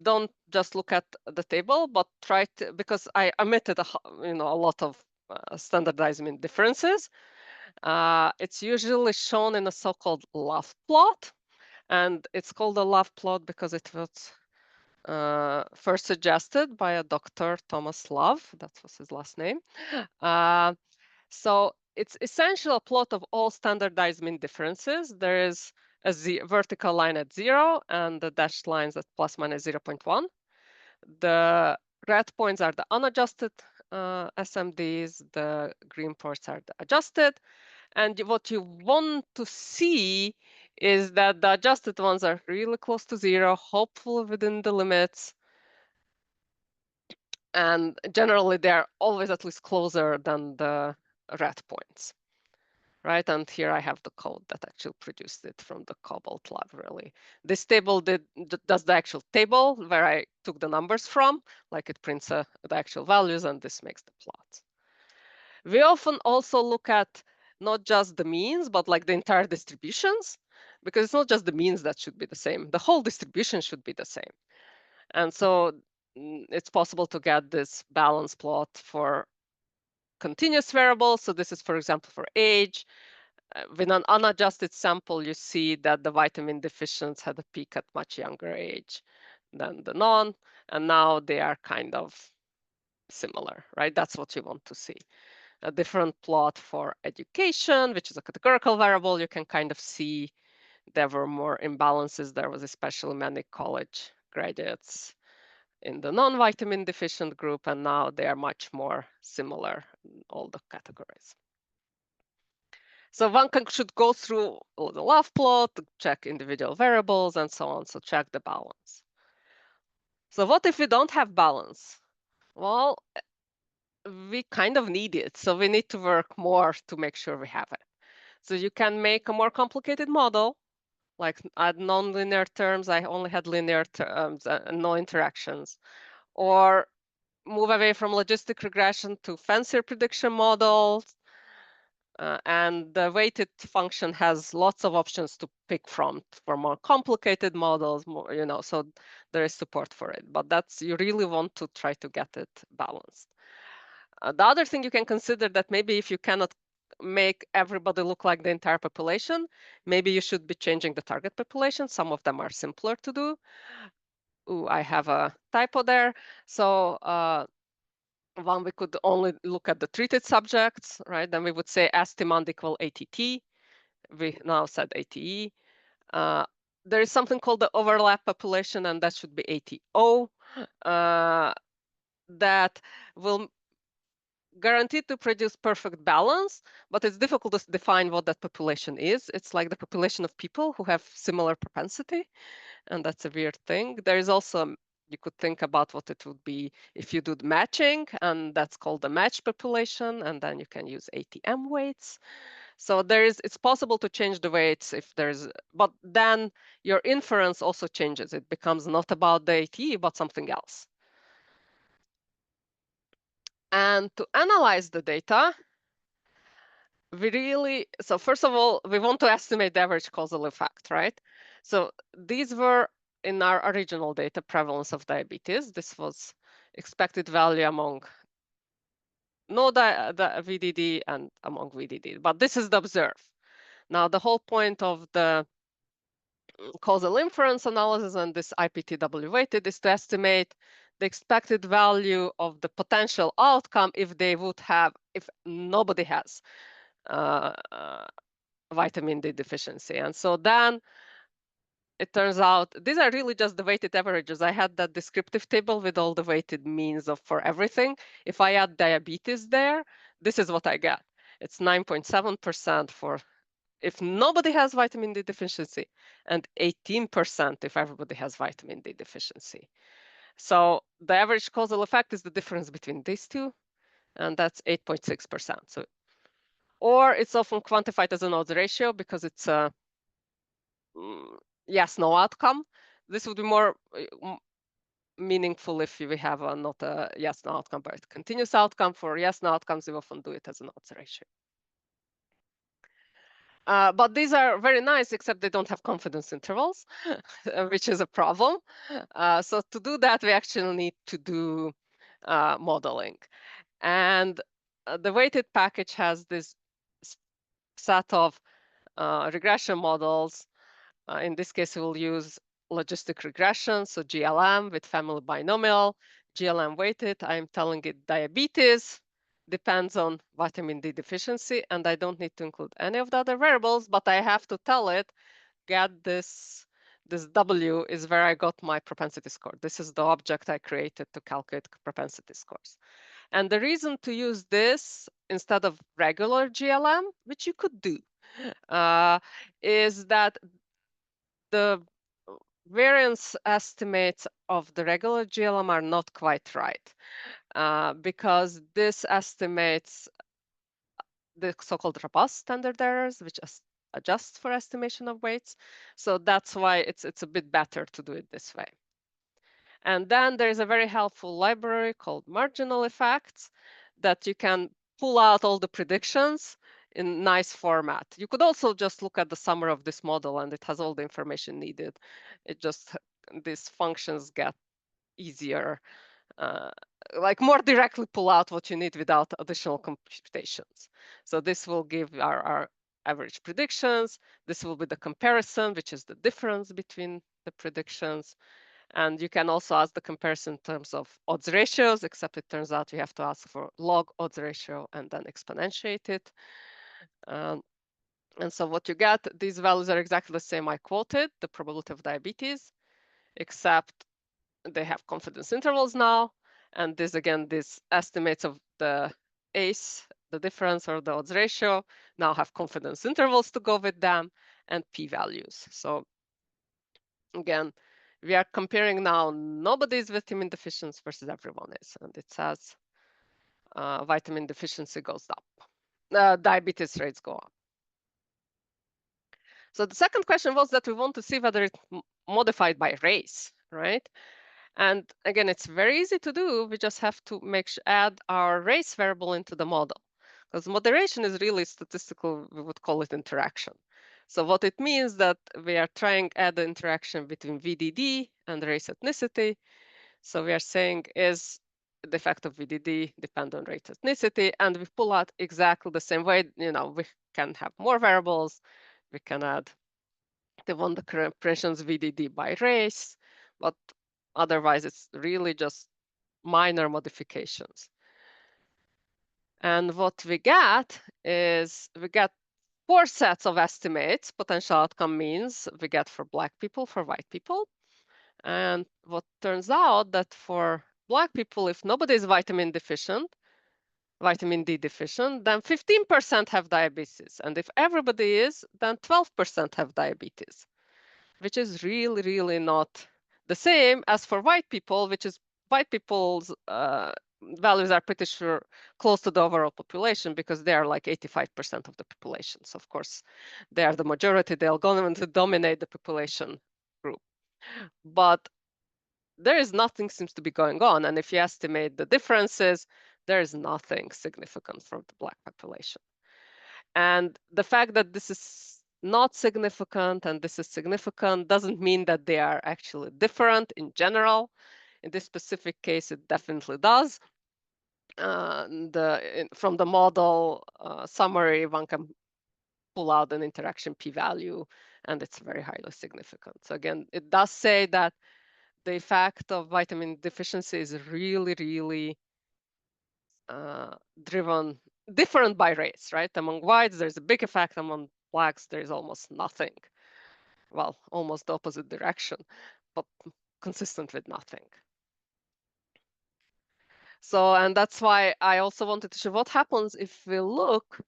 don't just look at the table, but try to, because I omitted a lot of standardized mean differences. It's usually shown in a so-called love plot, and it's called a love plot because it was first suggested by a Dr. Thomas Love. That was his last name. So it's essentially a plot of all standardized mean differences. There is a vertical line at 0 and the dashed lines at plus minus 0.1. The red points are the unadjusted SMDs. The green points are the adjusted. And what you want to see is that the adjusted ones are really close to 0, hopefully within the limits. And generally, they're always at least closer than the red points, right? And here I have the code that actually produced it from the Cobalt library. This table does the actual table where I took the numbers from, like it prints the actual values, and this makes the plot. We often also look at not just the means, but like the entire distributions, because it's not just the means that should be the same. The whole distribution should be the same. And so it's possible to get this balance plot for continuous variables. So this is, for example, for age. With an unadjusted sample, you see that the vitamin deficients had a peak at much younger age than the non, and now they are kind of similar, right? That's what you want to see. A different plot for education, which is a categorical variable. You can kind of see there were more imbalances. There was especially many college graduates in the non-vitamin deficient group, and now they are much more similar in all the categories. So one should go through the love plot, check individual variables, and so on. So check the balance. So what if we don't have balance? Well, we kind of need it. So we need to work more to make sure we have it. So you can make a more complicated model, like add nonlinear terms. I only had linear terms and no interactions. Or move away from logistic regression to fancier prediction models. And the weighted function has lots of options to pick from for more complicated models, so there is support for it. But you really want to try to get it balanced. The other thing you can consider that maybe if you cannot make everybody look like the entire population, maybe you should be changing the target population. Some of them are simpler to do. Ooh, I have a typo there. So one, we could only look at the treated subjects, right? Then we would say S demand equal ATT. We now said ATE. There is something called the overlap population, and that should be ATO. That will guarantee to produce perfect balance, but it's difficult to define what that population is. It's like the population of people who have similar propensity, and that's a weird thing. There is also, you could think about what it would be if you do matching, and that's called the match population, and then you can use ATM weights. So it's possible to change the weights if there's, but then your inference also changes. It becomes not about the AT, but something else. And to analyze the data, so first of all, we want to estimate the average causal effect, right? So these were in our original data, prevalence of diabetes. This was expected value among no the VDD and among VDD, but this is the observed. Now, the whole point of the causal inference analysis and this IPTW weighted is to estimate the expected value of the potential outcome if nobody has vitamin D deficiency. And so then it turns out these are really just the weighted averages. I had that descriptive table with all the weighted means for everything. If I add diabetes there, this is what I get. It's 9.7% for if nobody has vitamin D deficiency and 18% if everybody has vitamin D deficiency. So the average causal effect is the difference between these two, and that's 8.6%. So, or it's often quantified as an odds ratio because it's a yes-no outcome. This would be more meaningful if we have not a yes-no outcome, but a continuous outcome. For yes-no outcomes, we often do it as an odds ratio. But these are very nice, except they don't have confidence intervals, which is a problem. So to do that, we actually need to do modeling. And the weighted package has this set of regression models. In this case, we'll use logistic regression, so GLM with family binomial, GLM weighted. I'm telling it diabetes depends on vitamin D deficiency, and I don't need to include any of the other variables, but I have to tell it, get this W is where I got my propensity score. This is the object I created to calculate propensity scores. And the reason to use this instead of regular GLM, which you could do, is that the variance estimates of the regular GLM are not quite right because this estimates the so-called robust standard errors, which adjust for estimation of weights. So that's why it's a bit better to do it this way. And then there is a very helpful library called marginal effects that you can pull out all the predictions in nice format. You could also just look at the summary of this model and it has all the information needed. These functions get easier, like more directly pull out what you need without additional computations. So this will give our average predictions. This will be the comparison, which is the difference between the predictions. And you can also ask the comparison in terms of odds ratios, except it turns out you have to ask for log odds ratio and then exponentiate it. And so what you get, these values are exactly the same I quoted, the probability of diabetes, except they have confidence intervals now. And this, again, these estimates of the ACE, the difference or the odds ratio, now have confidence intervals to go with them and p-values. So again, we are comparing now nobody is vitamin deficient versus everyone is. And it says vitamin deficiency goes up, diabetes rates go up. So the second question was that we want to see whether it's modified by race, right? And again, it's very easy to do. We just have to add our race variable into the model, because moderation is really statistical, we would call it interaction. So what it means that we are trying to add the interaction between VDD and race ethnicity. So we are saying, is the effect of VDD depend on race ethnicity? And we pull out exactly the same way. We can have more variables. We can add the one that compressions VDD by race, but otherwise it's really just minor modifications. And what we get is we get 4 sets of estimates, potential outcome means we get for Black people, for white people. And what turns out that for Black people, if nobody is vitamin D deficient, then 15% have diabetes. And if everybody is, then 12% have diabetes, which is really, really not the same as for white people, which is white people's values are pretty sure close to the overall population because they are like 85% of the population. So of course, they are the majority. They're going to dominate the population group. But there is nothing seems to be going on. And if you estimate the differences, there is nothing significant for the Black population. And the fact that this is not significant and this is significant doesn't mean that they are actually different in general. In this specific case, it definitely does. From the model summary, one can pull out an interaction p-value, and it's very highly significant. So again, it does say that the effect of vitamin deficiency is really, really driven different by race, right? Among whites, there's a big effect. Among blacks, there's almost nothing. Well, almost the opposite direction, but consistent with nothing. So, and that's why I also wanted to show what happens if we look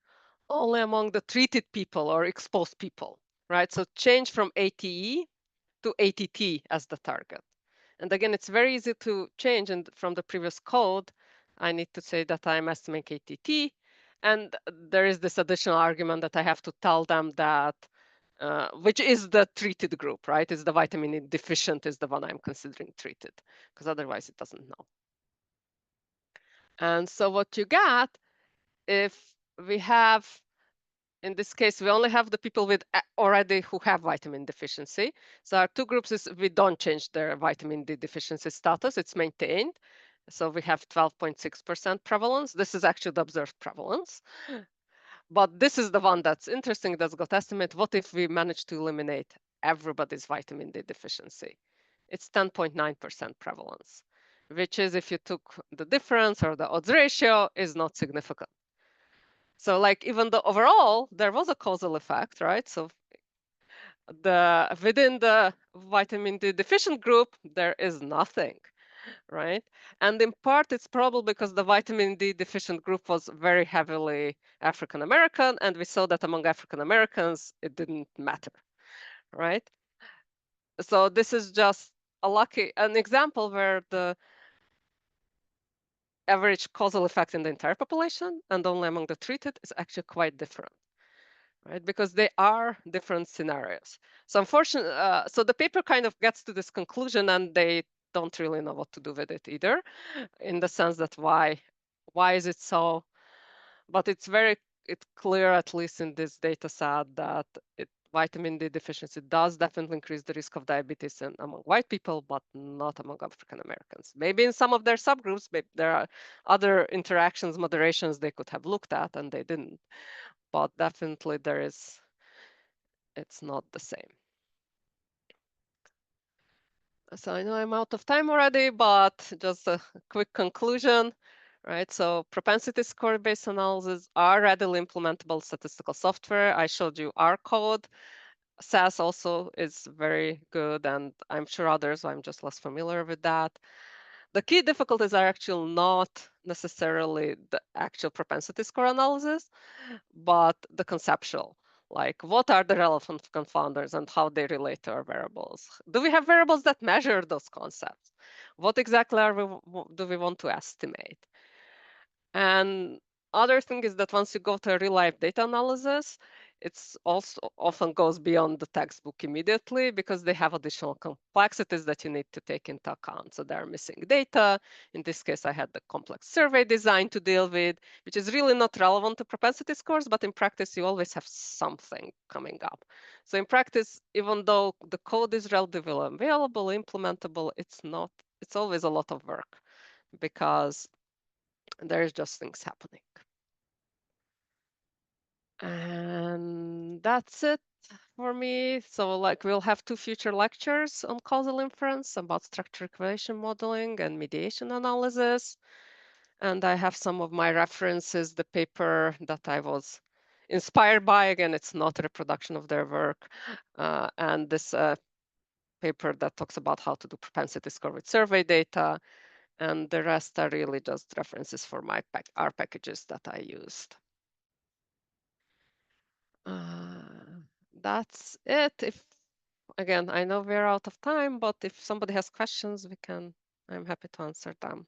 only among the treated people or exposed people, right? So change from ATE to ATT as the target. And again, it's very easy to change. And from the previous code, I need to say that I'm estimating ATT. And there is this additional argument that I have to tell them that, which is the treated group, right? Is the vitamin E deficient is the one I'm considering treated, because otherwise it doesn't know. And so what you got, if we have, in this case, we only have the people with already who have vitamin deficiency. So our two groups is we don't change their vitamin D deficiency status, it's maintained. So we have 12.6% prevalence. This is actually the observed prevalence. But this is the one that's interesting, that's got estimate. What if we manage to eliminate everybody's vitamin D deficiency? It's 10.9% prevalence, which is, if you took the difference or the odds ratio, is not significant. So like even though overall there was a causal effect, right? So within the vitamin D deficient group, there is nothing, right? And in part, it's probably because the vitamin D deficient group was very heavily African American, and we saw that among African Americans, it didn't matter, right? So this is just an example where the average causal effect in the entire population and only among the treated is actually quite different, right? Because they are different scenarios. So unfortunately, so the paper kind of gets to this conclusion and they don't really know what to do with it either, in the sense that why is it so? But it's clear, at least in this data set, that vitamin D deficiency does definitely increase the risk of diabetes among white people, but not among African Americans. Maybe in some of their subgroups, maybe there are other interactions, moderations they could have looked at and they didn't. But definitely it's not the same. So I know I'm out of time already, but just a quick conclusion, right? So propensity score-based analysis are readily implementable statistical software. I showed you R code. SAS also is very good, and I'm sure others, I'm just less familiar with that. The key difficulties are actually not necessarily the actual propensity score analysis, but the conceptual, like what are the relevant confounders and how they relate to our variables. Do we have variables that measure those concepts? What exactly do we want to estimate? And other thing is that once you go to a real life data analysis, it's also often goes beyond the textbook immediately because they have additional complexities that you need to take into account. So they're missing data. In this case, I had the complex survey design to deal with, which is really not relevant to propensity scores, but in practice, you always have something coming up. So in practice, even though the code is relatively available, implementable, it's always a lot of work because there's just things happening. And that's it for me. So like we'll have 2 future lectures on causal inference about structure equation modeling and mediation analysis. And I have some of my references, the paper that I was inspired by. Again, it's not a reproduction of their work. And this paper that talks about how to do propensity score with survey data. And the rest are really just references for my R packages that I used. That's it. Again, I know we're out of time, but if somebody has questions, I'm happy to answer them.